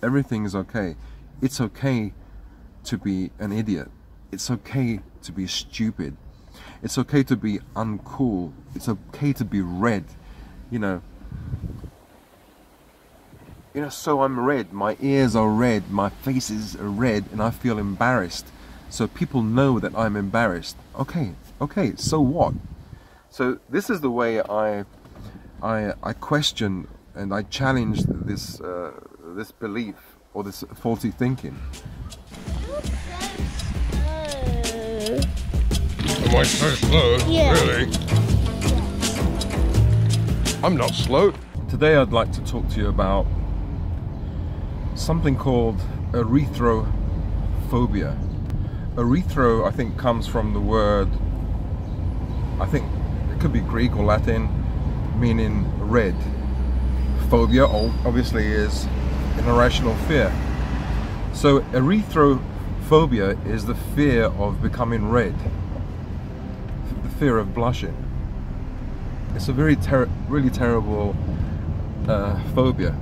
everything is okay. It's okay to be an idiot. It's okay to be stupid. It's okay to be uncool. It's okay to be red. You know, so I'm red, my ears are red, my face is red, and I feel embarrassed. So people know that I'm embarrassed. Okay, so what? So this is the way I question and I challenge this this belief or this faulty thinking. Am I so slow? Yeah. Really? I'm not slow. Today I'd like to talk to you about something called erythrophobia. Erythro, I think, comes from the word, I think it could be Greek or Latin, meaning red. Phobia obviously is an irrational fear. So erythrophobia is the fear of becoming red, the fear of blushing. It's a really terrible phobia.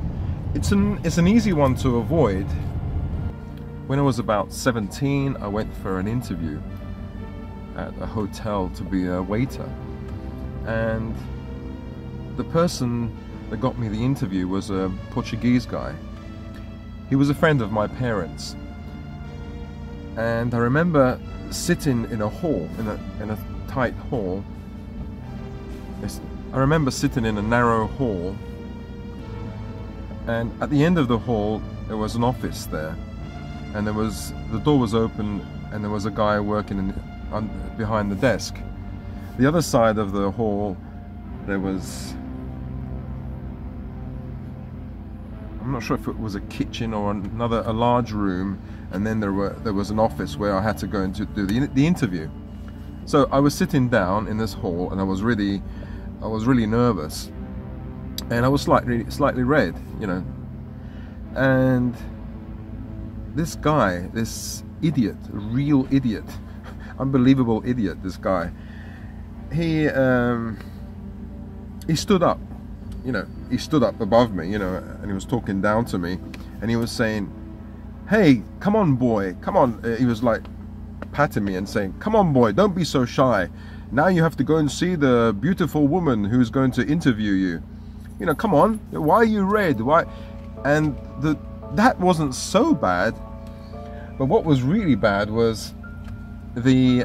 It's an easy one to avoid. When I was about 17, I went for an interview at a hotel to be a waiter, and the person that got me the interview was a Portuguese guy. He was a friend of my parents, and I remember sitting in a hall, in a tight hall. I remember sitting in a narrow hall, and at the end of the hall there was an office there, and the door was open, and there was a guy working behind the desk. The other side of the hall, there was, I'm not sure if it was a kitchen or a large room, and then there was an office where I had to go and do the interview. So I was sitting down in this hall, and I was really nervous, and I was slightly red, you know. And this guy, this idiot, real idiot, unbelievable idiot, this guy, he stood up, you know, he stood up above me, you know, and he was talking down to me, and he was saying, "Hey, come on, boy, come on." He was like patting me and saying, "Come on, boy, don't be so shy. Now you have to go and see the beautiful woman who's going to interview you. You know, come on, why are you red? Why?" And that wasn't so bad, but what was really bad was the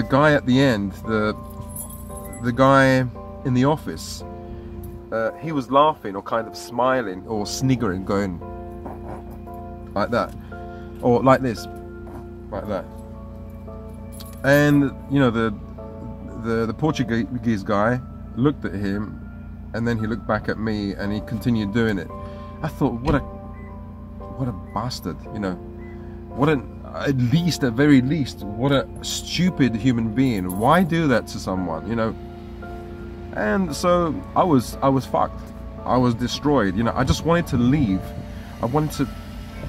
guy at the end, the guy in the office. He was laughing or kind of smiling or sniggering, going like that, or like this, like that. And you know, the Portuguese guy looked at him, and then he looked back at me, and he continued doing it. I thought, what a bastard, you know, at very least, what a stupid human being. Why do that to someone, you know? And so I was fucked. I was destroyed, you know. I just wanted to leave.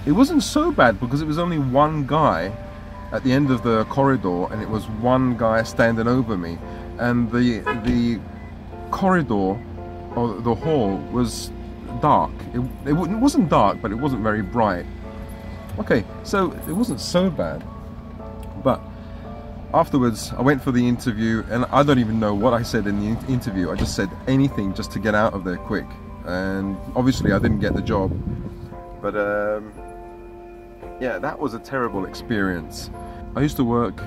It wasn't so bad because it was only one guy at the end of the corridor, and it was one guy standing over me, and the corridor or the hall was dark. It wasn't dark, but it wasn't very bright. Okay, so it wasn't so bad. But afterwards I went for the interview, and I don't even know what I said in the interview. I just said anything just to get out of there quick, and obviously I didn't get the job. But yeah, that was a terrible experience. I used to work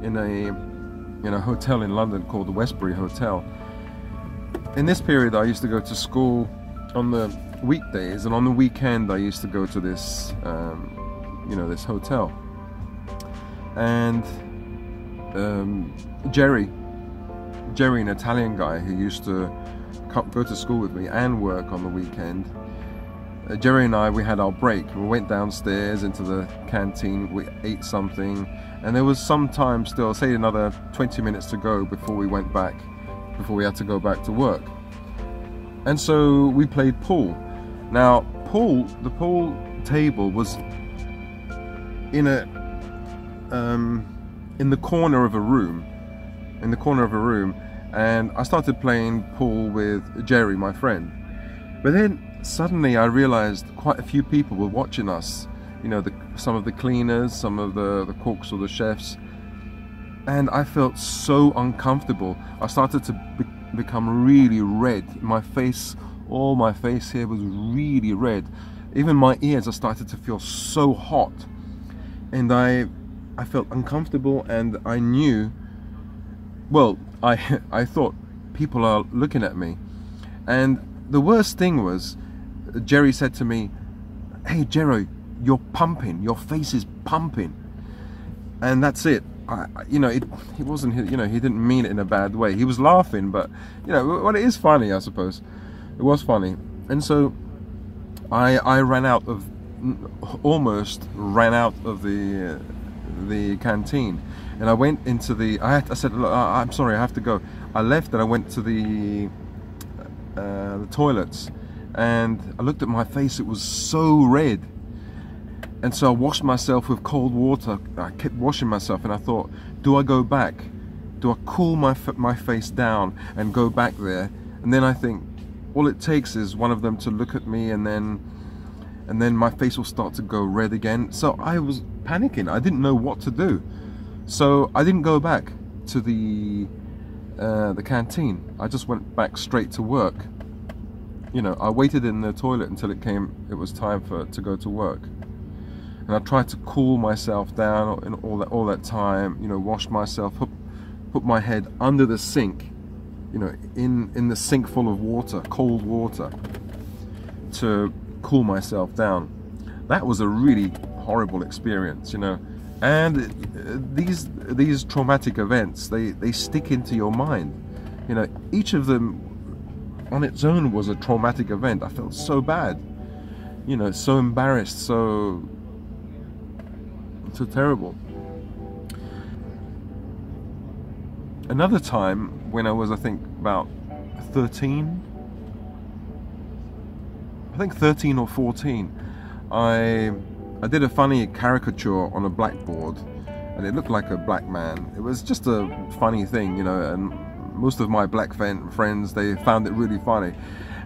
in a hotel in London called the Westbury Hotel. In this period I used to go to school on the weekdays, and on the weekend I used to go to this this hotel. And Jerry, an Italian guy who used to go to school with me and work on the weekend, Jerry and I, we had our break. We went downstairs into the canteen, we ate something, and there was some time still, say another 20 minutes to go before we went back, before we had to go back to work. And so we played pool. Now, the pool table was in the corner of a room, and I started playing pool with Jerry, my friend. But then suddenly I realized quite a few people were watching us, you know, some of the cleaners, some of the cooks or the chefs, and I felt so uncomfortable. I started to become really red. My face, all my face here was really red. Even my ears, I started to feel so hot, and I felt uncomfortable, and I knew, well, I thought people are looking at me. And the worst thing was, Jerry said to me, "Hey Jerry, you're pumping, your face is pumping." And that's it. You know, he wasn't, you know, he didn't mean it in a bad way. He was laughing, but, you know, well, it is funny, I suppose. It was funny. And so I ran out of, almost ran out of the canteen, and I went into the, I said, "Look, I'm sorry, I have to go." I left and I went to the toilets, and I looked at my face. It was so red, and so I washed myself with cold water. I kept washing myself, and I thought, do I go back? Do I cool my face down and go back there? And then I think, all it takes is one of them to look at me, and then my face will start to go red again. So I was panicking. I didn't know what to do. So I didn't go back to the canteen. I just went back straight to work. You know, I waited in the toilet until it was time to go to work. And I tried to cool myself down in all that time, you know, wash myself, put my head under the sink, you know, in the sink full of water, cold water, to cool myself down. That was a really horrible experience, you know. And these traumatic events, they stick into your mind, you know. Each of them on its own was a traumatic event. I felt so bad, you know, so embarrassed, so terrible. Another time, when I was, I think, about 13, I think 13 or 14, I did a funny caricature on a blackboard, and it looked like a black man. It was just a funny thing, you know, and most of my black friends, they found it really funny.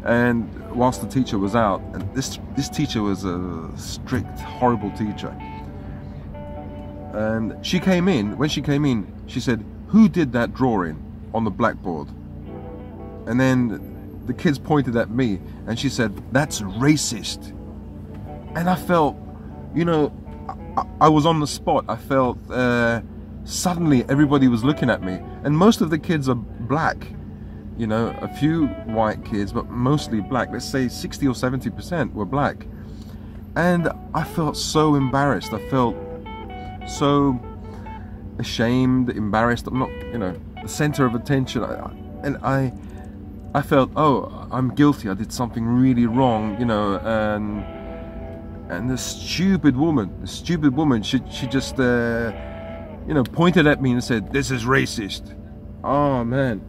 And whilst the teacher was out, and this teacher was a strict, horrible teacher, and she came in. When she came in, she said, "Who did that drawing on the blackboard?" And then the kids pointed at me, and she said, "That's racist." And I felt, you know, I was on the spot. I felt suddenly everybody was looking at me, and most of the kids are black, you know, a few white kids, but mostly black. Let's say 60 or 70% were black. And I felt so embarrassed. I felt so ashamed, embarrassed. I'm not, you know, the center of attention. And I felt, oh, I'm guilty. I did something really wrong, you know. And the stupid woman, she just, you know, pointed at me and said, "This is racist." Oh man.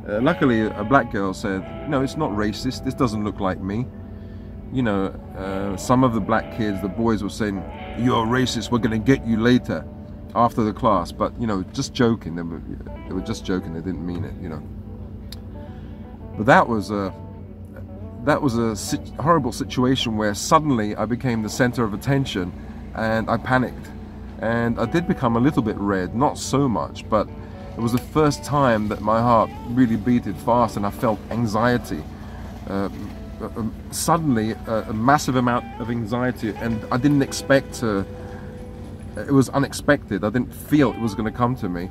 Luckily, a black girl said, "No, it's not racist. This doesn't look like me." You know, some of the black kids, the boys, were saying, "You're racist. We're going to get you later, after the class." But, you know, just joking. They were just joking. They didn't mean it, you know. But that was a horrible situation where suddenly I became the center of attention, and I panicked, and I did become a little bit red, not so much, but it was the first time that my heart really beat fast, and I felt anxiety. Suddenly, a massive amount of anxiety, and I didn't expect to. It was unexpected. I didn't feel it was going to come to me.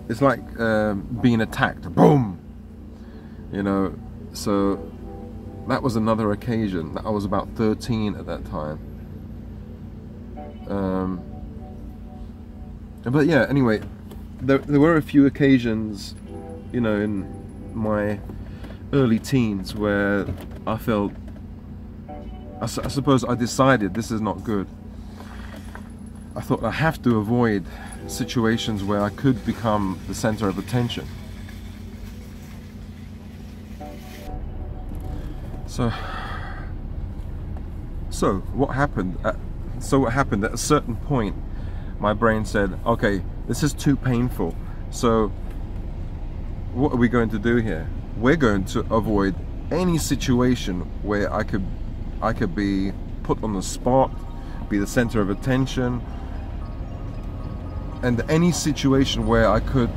It's like being attacked. Boom! You know. So that was another occasion. I was about 13 at that time. But yeah, anyway, there were a few occasions, you know, in my early teens where I felt, I suppose I decided this is not good. I thought I have to avoid situations where I could become the center of attention. So what happened? What happened at a certain point, my brain said, "Okay, this is too painful. So what are we going to do here? We're going to avoid any situation where I could be put on the spot, be the center of attention, and any situation where I could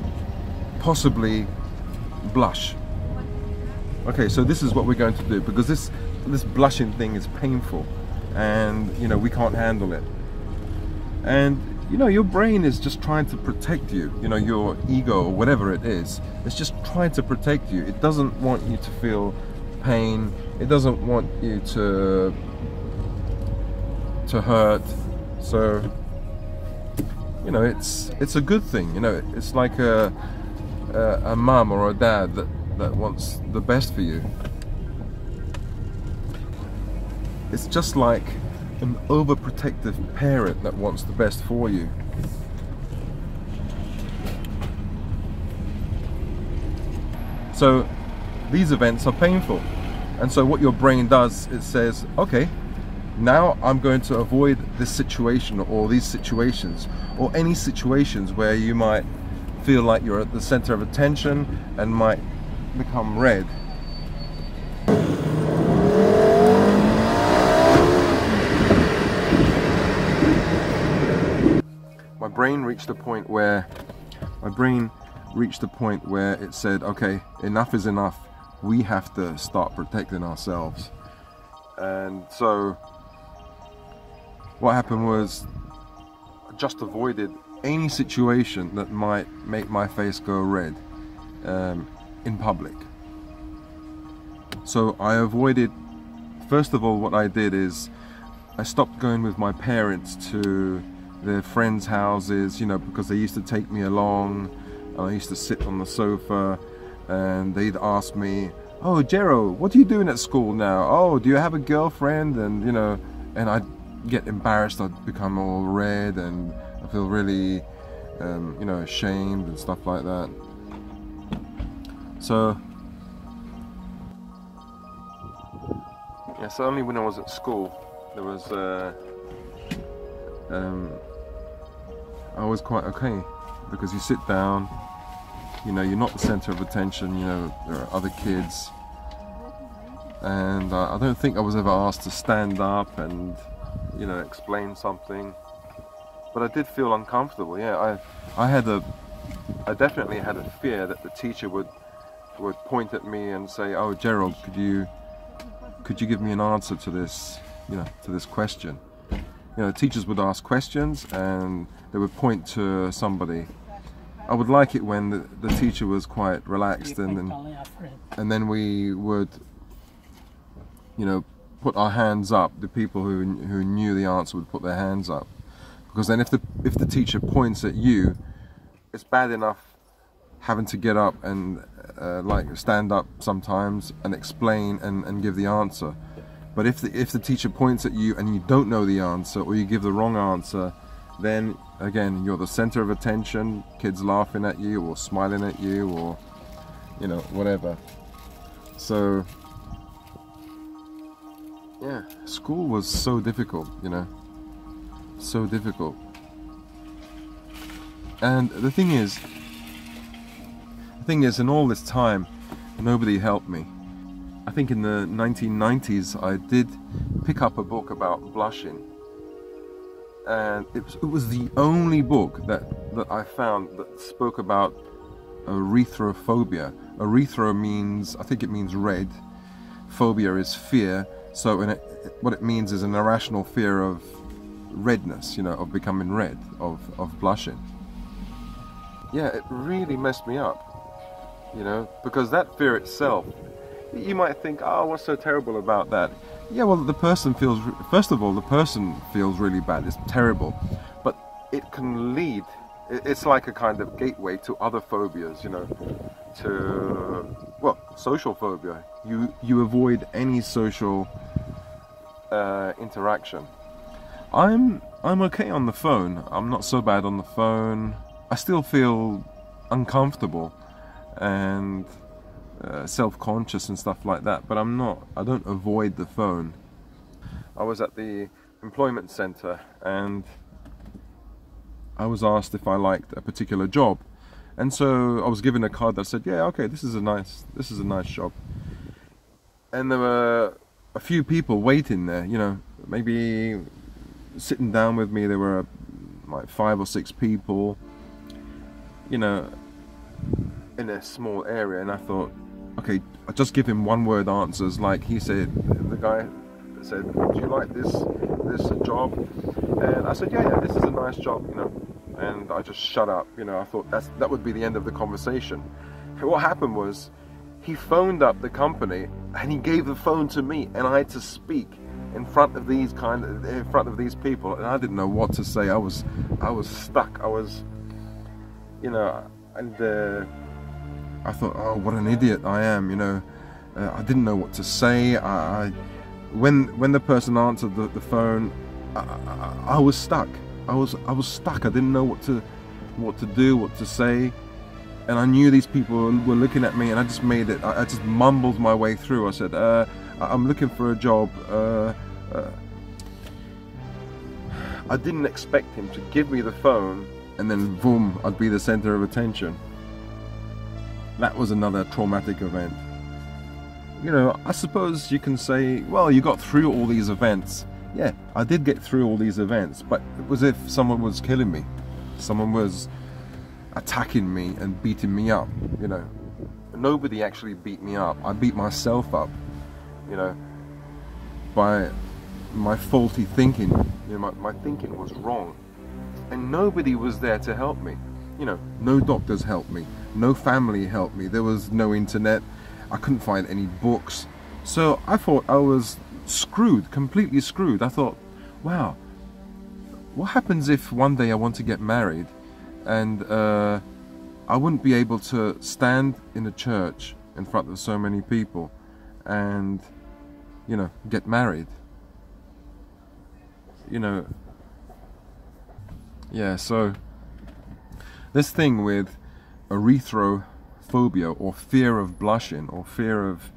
possibly blush. Okay, so this is what we're going to do, because this blushing thing is painful, and you know, we can't handle it. And you know, your brain is just trying to protect you, you know, your ego or whatever it is. It's just trying to protect you. It doesn't want you to feel pain. It doesn't want you to hurt. So, you know, it's a good thing. You know, it's like a mum or a dad that wants the best for you. It's just like an overprotective parent that wants the best for you. So these events are painful, and so what your brain does, it says, okay, now I'm going to avoid this situation or these situations, or any situations where you might feel like you're at the center of attention and might become red. My brain reached a point where it said, okay, enough is enough. We have to start protecting ourselves. And so what happened was, I just avoided any situation that might make my face go red in public. So I avoided, first of all, what I did is I stopped going with my parents to their friends' houses, you know, because they used to take me along, and I used to sit on the sofa, and they'd ask me, oh, Jero, what are you doing at school now? Oh, do you have a girlfriend? And, you know, and I'd get embarrassed, I'd become all red, and I feel really, you know, ashamed and stuff like that. So, yeah, so only when I was at school, there was, I was quite okay, because you sit down, you know, you're not the center of attention, you know, there are other kids, and I don't think I was ever asked to stand up and, you know, explain something, but I did feel uncomfortable. Yeah, I definitely had a fear that the teacher would point at me and say, oh, Gerald, could you give me an answer to this, you know, to this question? You know, teachers would ask questions and they would point to somebody. I would like it when the teacher was quite relaxed, and then we would, you know, put our hands up. The people who knew the answer would put their hands up, because then if the teacher points at you, it's bad enough having to get up and like stand up sometimes and explain and give the answer. But if the teacher points at you and you don't know the answer, or you give the wrong answer, then again you're the center of attention, kids laughing at you or smiling at you, or, you know, whatever. So yeah, school was so difficult, you know, so difficult. And the thing is, in all this time, nobody helped me. I think in the 1990s I did pick up a book about blushing, and it was the only book that I found that spoke about ERYTHROPHOBIA. Erythro means, I think it means red. Phobia is fear. So what it means is an irrational fear of redness, you know, of becoming red, of blushing. Yeah, it really messed me up, you know, because that fear itself, you might think, oh, what's so terrible about that? Yeah, well, the person feels, first of all, the person feels really bad, it's terrible, but it can lead, it's like a kind of gateway to other phobias, you know, to, well, social phobia. You avoid any social interaction. I'm okay on the phone. I'm not so bad on the phone. I still feel uncomfortable and self-conscious and stuff like that, but I don't avoid the phone. I was at the employment center and I was asked if I liked a particular job, and so I was given a card that said, yeah, okay, this is a nice job. and there were a few people waiting there, you know, maybe sitting down with me. There were like 5 or 6 people, you know, in a small area, and I thought, okay, I'll just give him one-word answers. Like he said, the guy said, do you like this job? And I said, yeah, this is a nice job, you know. And I just shut up, you know. I thought that would be the end of the conversation. And what happened was, he phoned up the company and he gave the phone to me, and I had to speak in front of these people, and I didn't know what to say. I was stuck. I was, you know, and I thought, oh, what an idiot I am, you know. I didn't know what to say. When the person answered the phone, I was stuck. I was stuck. I didn't know what to do, what to say, and I knew these people were looking at me, and I just made it. I just mumbled my way through. I said, I'm looking for a job. I didn't expect him to give me the phone, and then boom, I'd be the center of attention. That was another traumatic event. You know, I suppose you can say, well, you got through all these events. Yeah, I did get through all these events, but it was as if someone was killing me. Someone was attacking me and beating me up, you know. Nobody actually beat me up. I beat myself up, you know, by my faulty thinking. You know, my thinking was wrong. And nobody was there to help me. You know, no doctors helped me. No family helped me. There was no internet. I couldn't find any books. So I thought I was screwed, completely screwed. I thought, wow, what happens if one day I want to get married and I wouldn't be able to stand in a church in front of so many people and, you know, get married? You know, yeah, so this thing with erythrophobia, or fear of blushing, or fear of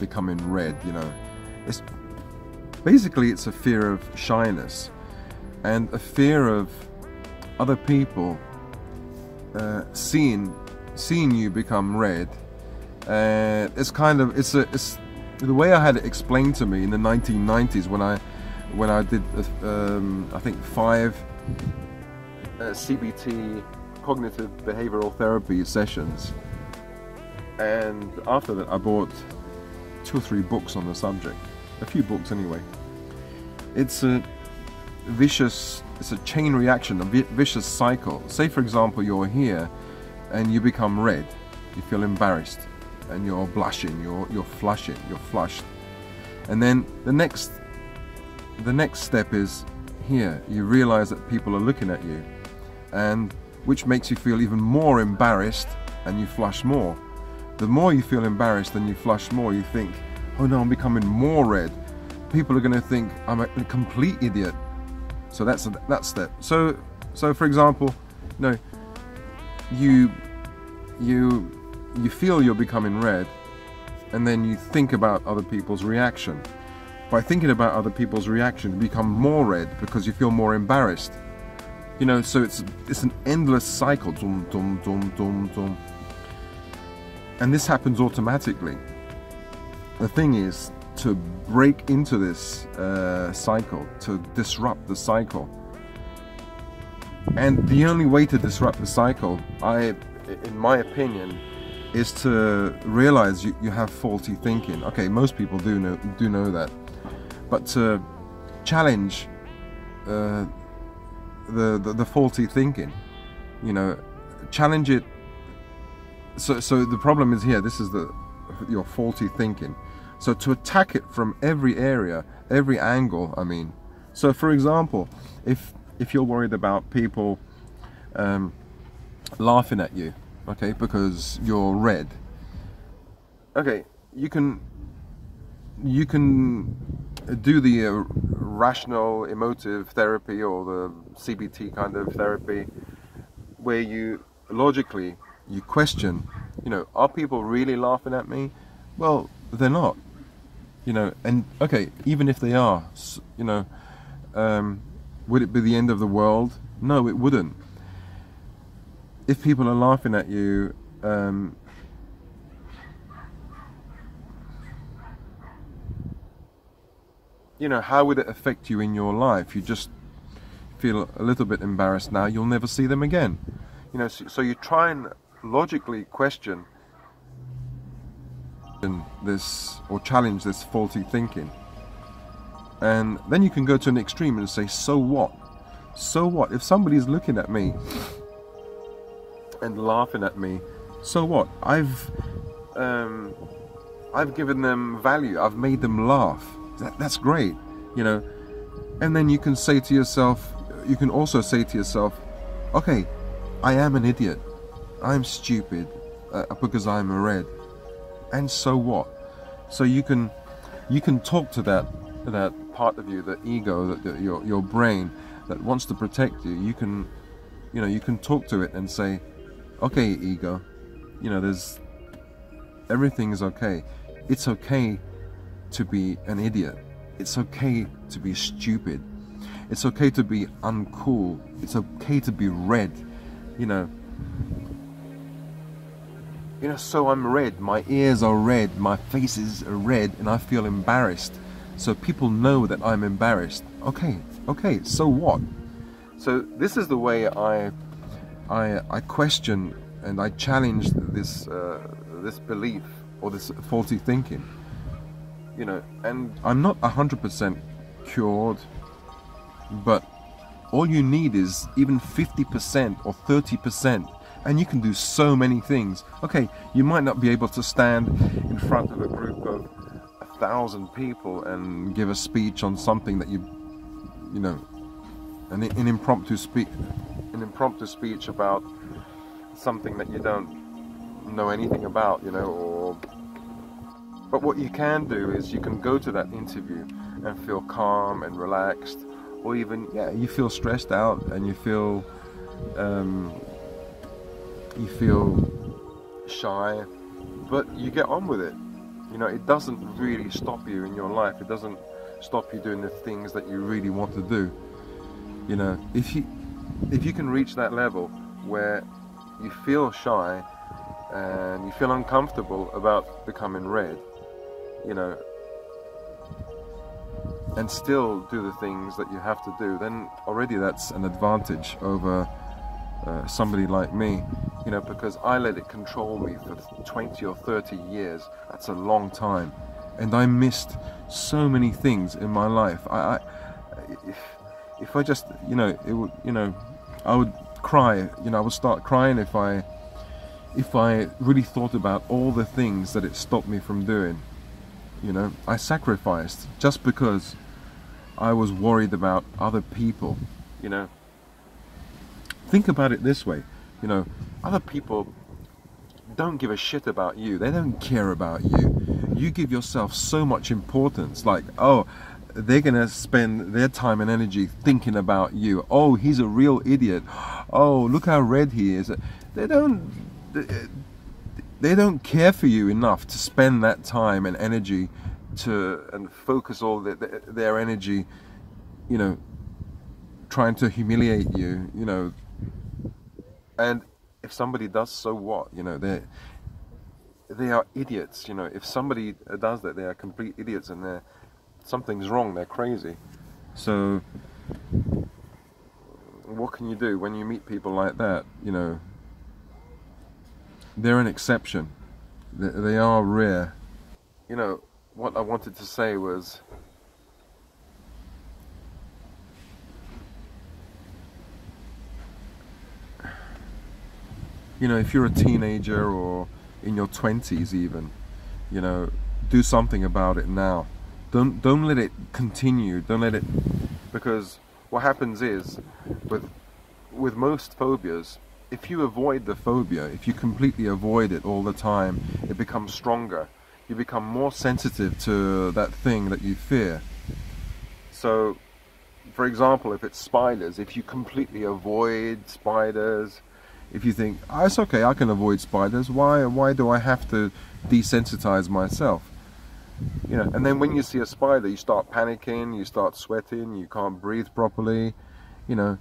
becoming red, you know, it's basically, it's a fear of shyness and a fear of other people seeing you become red. It's kind of, it's the way I had it explained to me in the 1990s when I did I think 5 CBT, cognitive behavioral therapy sessions, and after that I bought 2 or 3 books on the subject, a few books anyway. It's a vicious, it's a chain reaction, a vicious cycle. Say for example you're here and you become red, you feel embarrassed and you're blushing, you're flushing, you're flushed, and then the next step is here, you realize that people are looking at you, and which makes you feel even more embarrassed, and you flush more. The more you feel embarrassed and you flush more, you think, oh no, I'm becoming more red. People are going to think I'm a complete idiot. So that's that step. So for example, you know, you feel you're becoming red, and then you think about other people's reaction. By thinking about other people's reaction, you become more red because you feel more embarrassed. You know, so it's an endless cycle. Dum, dum, dum, dum, dum. And this happens automatically. The thing is to break into this cycle, to disrupt the cycle. And the only way to disrupt the cycle, in my opinion, is to realize you have faulty thinking. Okay, most people do know that. But to challenge the faulty thinking, you know, challenge it. So the problem is here. This is your faulty thinking. So to attack it from every area, every angle. I mean, so for example, if you're worried about people laughing at you, okay, because you're red, okay, you can do the rational emotive therapy, or the CBT kind of therapy, where you logically you question, you know, are people really laughing at me? Well, they're not, you know. And okay, even if they are, you know, would it be the end of the world? No, it wouldn't. If people are laughing at you, you know, how would it affect you in your life? You just feel a little bit embarrassed now, you'll never see them again. You know, so you try and logically question this, or challenge this faulty thinking. And then you can go to an extreme and say, so what? So what? If somebody's looking at me and laughing at me, so what? I've given them value. I've made them laugh. That's great, you know. And then you can say to yourself, you can also say to yourself, okay, I am an idiot. I'm stupid because I'm a red. And so what? So you can talk to that part of you, the ego, your brain that wants to protect you. You can talk to it and say, okay, ego, you know, everything is okay. It's okay to be an idiot. It's okay to be stupid. It's okay to be uncool. It's okay to be red, you know. You know, so I'm red, my ears are red, my face is red, and I feel embarrassed. So people know that I'm embarrassed. Okay, so what? So this is the way I question and I challenge this belief or this faulty thinking. You know, and I'm not 100% cured, but all you need is even 50% or 30%, and you can do so many things. Okay, you might not be able to stand in front of a group of 1,000 people and give a speech on something that you know, an impromptu speech about something that you don't know anything about, you know, but what you can do is you can go to that interview and feel calm and relaxed, or even, yeah, you feel stressed out and you feel shy, but you get on with it. You know, it doesn't really stop you in your life. It doesn't stop you doing the things that you really want to do. You know, if you can reach that level where you feel shy and you feel uncomfortable about becoming red, you know, and still do the things that you have to do, then already that's an advantage over somebody like me, you know, because I let it control me for 20 or 30 years. That's a long time, and I missed so many things in my life. If I just, you know, it would, you know, I would cry, you know, I would start crying if I really thought about all the things that it stopped me from doing. You know, I sacrificed just because I was worried about other people. You know, think about it this way, you know, other people don't give a shit about you. They don't care about you. You give yourself so much importance, like, oh, they're gonna spend their time and energy thinking about you. Oh, he's a real idiot. Oh, look how red he is. They don't care for you enough to spend that time and energy and focus all their energy, you know, trying to humiliate you, you know. And if somebody does, so what? You know, they are idiots. You know, if somebody does that, they are complete idiots, and something's wrong. They're crazy. So what can you do when you meet people like that? You know, they're an exception. They are rare. You know, what I wanted to say was, you know, if you're a teenager or in your 20s even, you know, do something about it now. Don't let it continue. Don't let it, because what happens is with most phobias, if you avoid the phobia, if you completely avoid it all the time, it becomes stronger. You become more sensitive to that thing that you fear. So, for example, if it's spiders, if you completely avoid spiders, if you think, oh, it's okay, I can avoid spiders, why do I have to desensitize myself? You know, and then when you see a spider, you start panicking, you start sweating, you can't breathe properly, you know.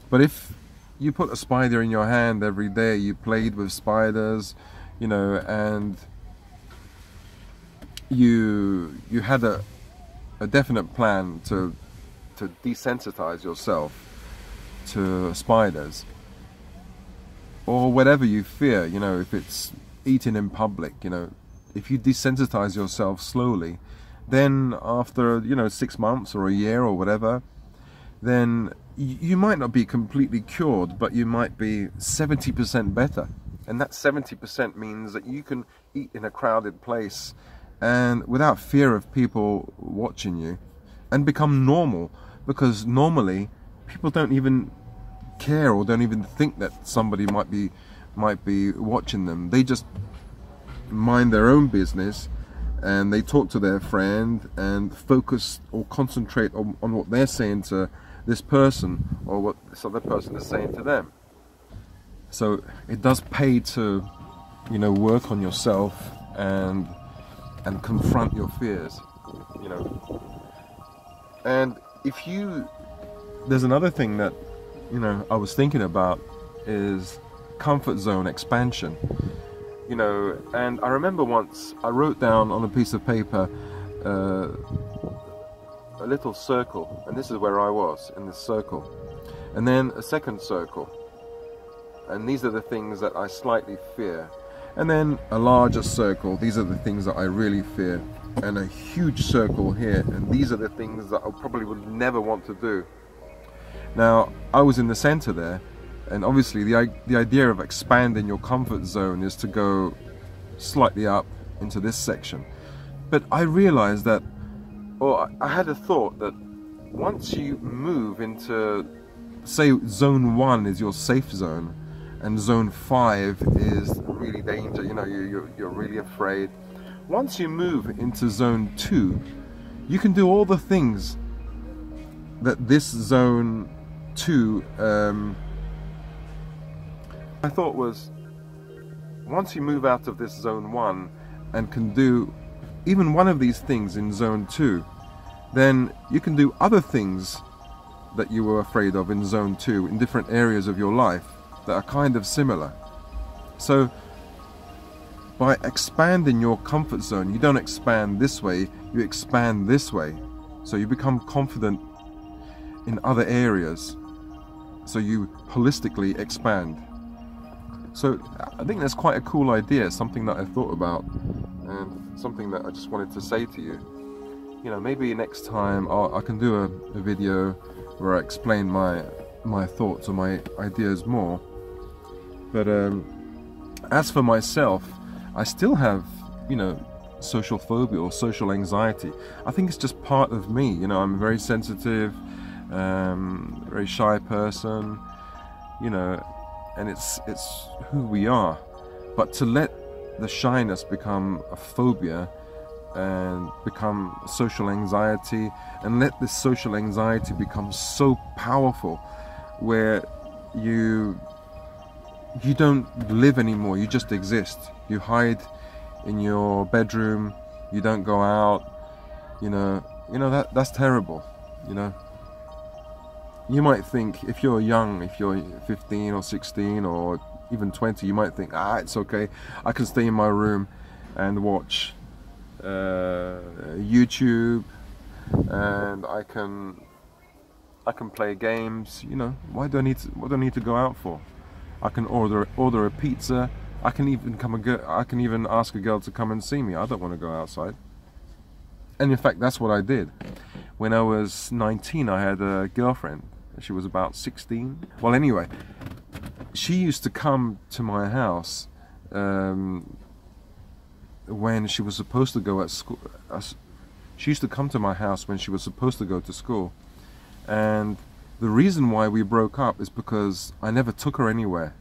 But if you put a spider in your hand every day, you played with spiders, you know, and you had a definite plan to desensitize yourself to spiders or whatever you fear. You know, if it's eating in public, you know, if you desensitize yourself slowly, then after, you know, 6 months or a year or whatever, then you might not be completely cured, but you might be 70% better. And that 70% means that you can eat in a crowded place and without fear of people watching you, and become normal, because normally people don't even care or don't even think that somebody might be watching them. They just mind their own business and they talk to their friend and focus or concentrate on what they're saying to this person or what this other person is saying to them. So it does pay to, you know, work on yourself and confront your fears, you know. And if you, there's another thing that, you know, I was thinking about is comfort zone expansion. You know, and I remember once I wrote down on a piece of paper a little circle, and this is where I was in this circle, and then a second circle, and these are the things that I slightly fear, and then a larger circle, these are the things that I really fear, and a huge circle here, and these are the things that I probably would never want to do. Now, I was in the center there, and obviously the idea of expanding your comfort zone is to go slightly up into this section. But I realized that, or I had a thought that once you move into, say, zone 1 is your safe zone, and zone 5 is really danger, you know, you're really afraid. Once you move into zone 2, you can do all the things that this zone 2 I thought was, once you move out of this zone 1 and can do even one of these things in zone 2, then you can do other things that you were afraid of in zone 2 in different areas of your life that are kind of similar. So by expanding your comfort zone, you don't expand this way, you expand this way. So you become confident in other areas. So you holistically expand. So I think that's quite a cool idea, something that I thought about, and something that I just wanted to say to you. You know, maybe next time I can do a video where I explain my thoughts or my ideas more. But as for myself, I still have, you know, social phobia or social anxiety. I think it's just part of me. You know, I'm a very sensitive, very shy person, you know, and it's who we are. But to let the shyness become a phobia and become social anxiety, and let this social anxiety become so powerful where you don't live anymore, you just exist. You hide in your bedroom, you don't go out, you know that's terrible, you know. You might think, if you're young, if you're 15 or 16 or even 20, you might think, it's okay, I can stay in my room and watch YouTube, and I can play games, you know. What do I need to go out for? I can order a pizza. I can even ask a girl to come and see me. I don't want to go outside. And in fact, that's what I did. When I was 19, I had a girlfriend. She was about 16. Well, anyway, she used to come to my house when she was supposed to go at school. She used to come to my house when she was supposed to go to school. And the reason why we broke up is because I never took her anywhere,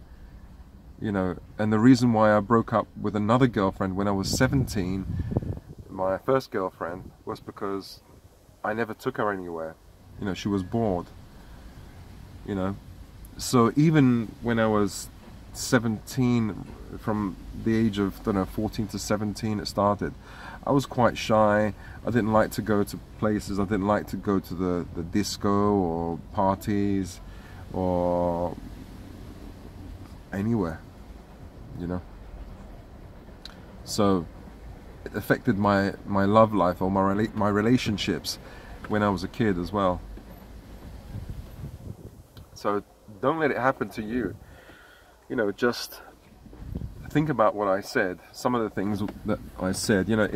you know. And the reason why I broke up with another girlfriend when I was 17, my first girlfriend, was because I never took her anywhere. You know, she was bored, you know. So even when I was 17, from the age of, I don't know, 14 to 17 it started, I was quite shy. I didn't like to go to places. I didn't like to go to the disco or parties or anywhere, you know. So it affected my love life or my relationships when I was a kid as well. So don't let it happen to you. You know, just think about what I said, some of the things that I said. You know,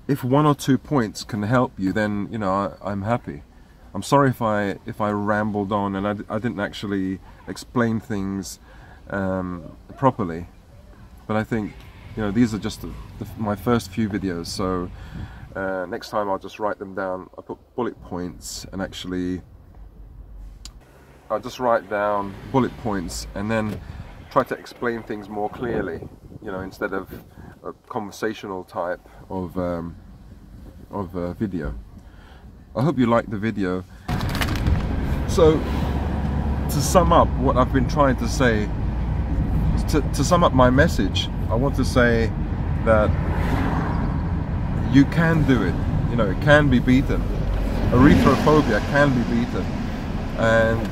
if 1 or 2 points can help you, then, you know, I'm happy. I'm sorry if I rambled on and I didn't actually explain things properly, but I think, you know, these are just my first few videos, so next time I'll just write them down. I put bullet points and actually I'll just write down bullet points and then try to explain things more clearly, you know, instead of a conversational type of video. I hope you liked the video. So, to sum up what I've been trying to say, to sum up my message, I want to say that you can do it. You know, it can be beaten. Erythrophobia can be beaten. And,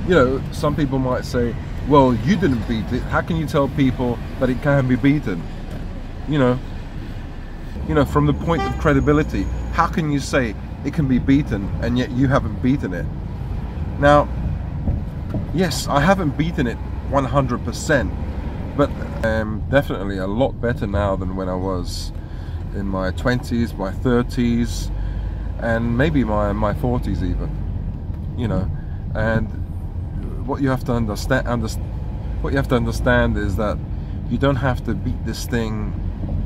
you know, some people might say, well, you didn't beat it. How can you tell people that it can be beaten? You know, from the point of credibility, how can you say it can be beaten and yet you haven't beaten it? Now, yes, I haven't beaten it 100%, but I'm definitely a lot better now than when I was in my 20s, my 30s, and maybe my 40s even. You know, and what you have to understand is that you don't have to beat this thing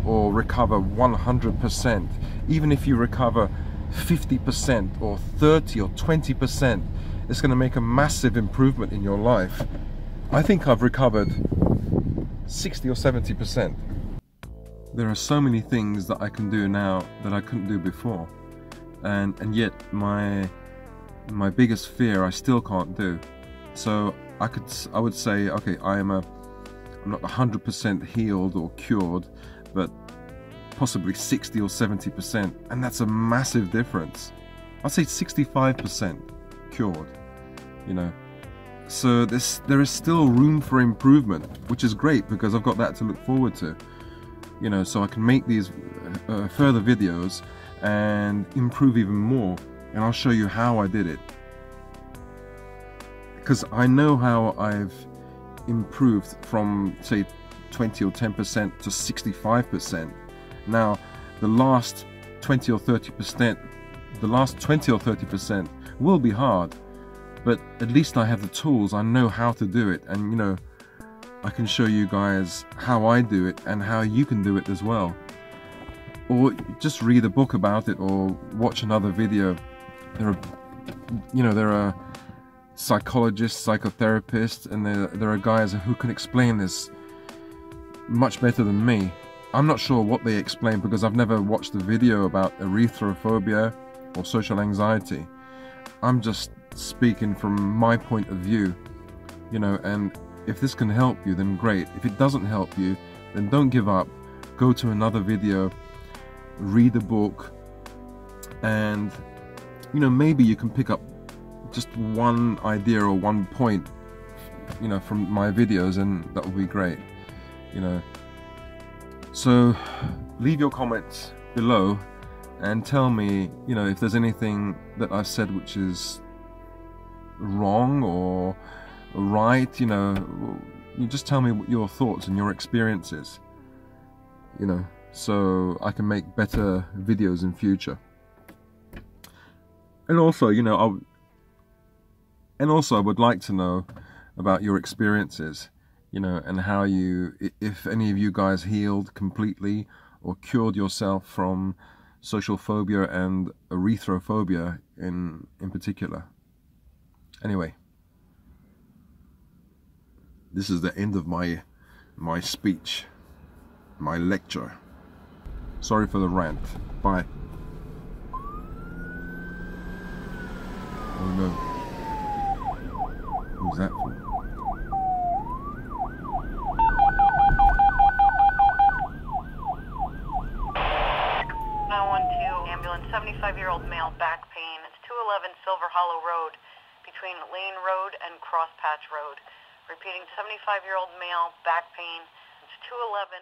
or recover 100%. Even if you recover 50% or 30 or 20%, it's going to make a massive improvement in your life. I think I've recovered 60 or 70%. There are so many things that I can do now that I couldn't do before, and yet my biggest fear I still can't do. So I would say, okay, I'm not 100% healed or cured, but possibly 60 or 70%, and that's a massive difference. I'd say 65% cured, you know. So there is still room for improvement, which is great because I've got that to look forward to, you know, so I can make these further videos and improve even more, and I'll show you how I did it, because I know how I've improved from, say, 20 or 10% to 65%. Now, the last 20 or 30% will be hard, but at least I have the tools. I know how to do it, and, you know, I can show you guys how I do it and how you can do it as well. Or just read a book about it or watch another video. There are psychologists, psychotherapists, and there are guys who can explain this much better than me. I'm not sure what they explain because I've never watched a video about erythrophobia or social anxiety. I'm just speaking from my point of view, you know, and if this can help you, then great. If it doesn't help you, then don't give up. Go to another video, read a book, and, you know, maybe you can pick up just one idea or one point, you know, from my videos, and that would be great, you know. So leave your comments below and tell me, you know, if there's anything that I've said which is wrong or right. You know, you just tell me your thoughts and your experiences, you know, so I can make better videos in future. And also, you know, I would like to know about your experiences, you know, and how if any of you guys healed completely or cured yourself from social phobia and erythrophobia in particular. Anyway, this is the end of my speech, my lecture. Sorry for the rant. Bye. Oh no. Who's that for? 75-year-old male back pain. It's 211 Silver Hollow Road between Lane Road and Crosspatch Road. Repeating, 75-year-old male back pain. It's 211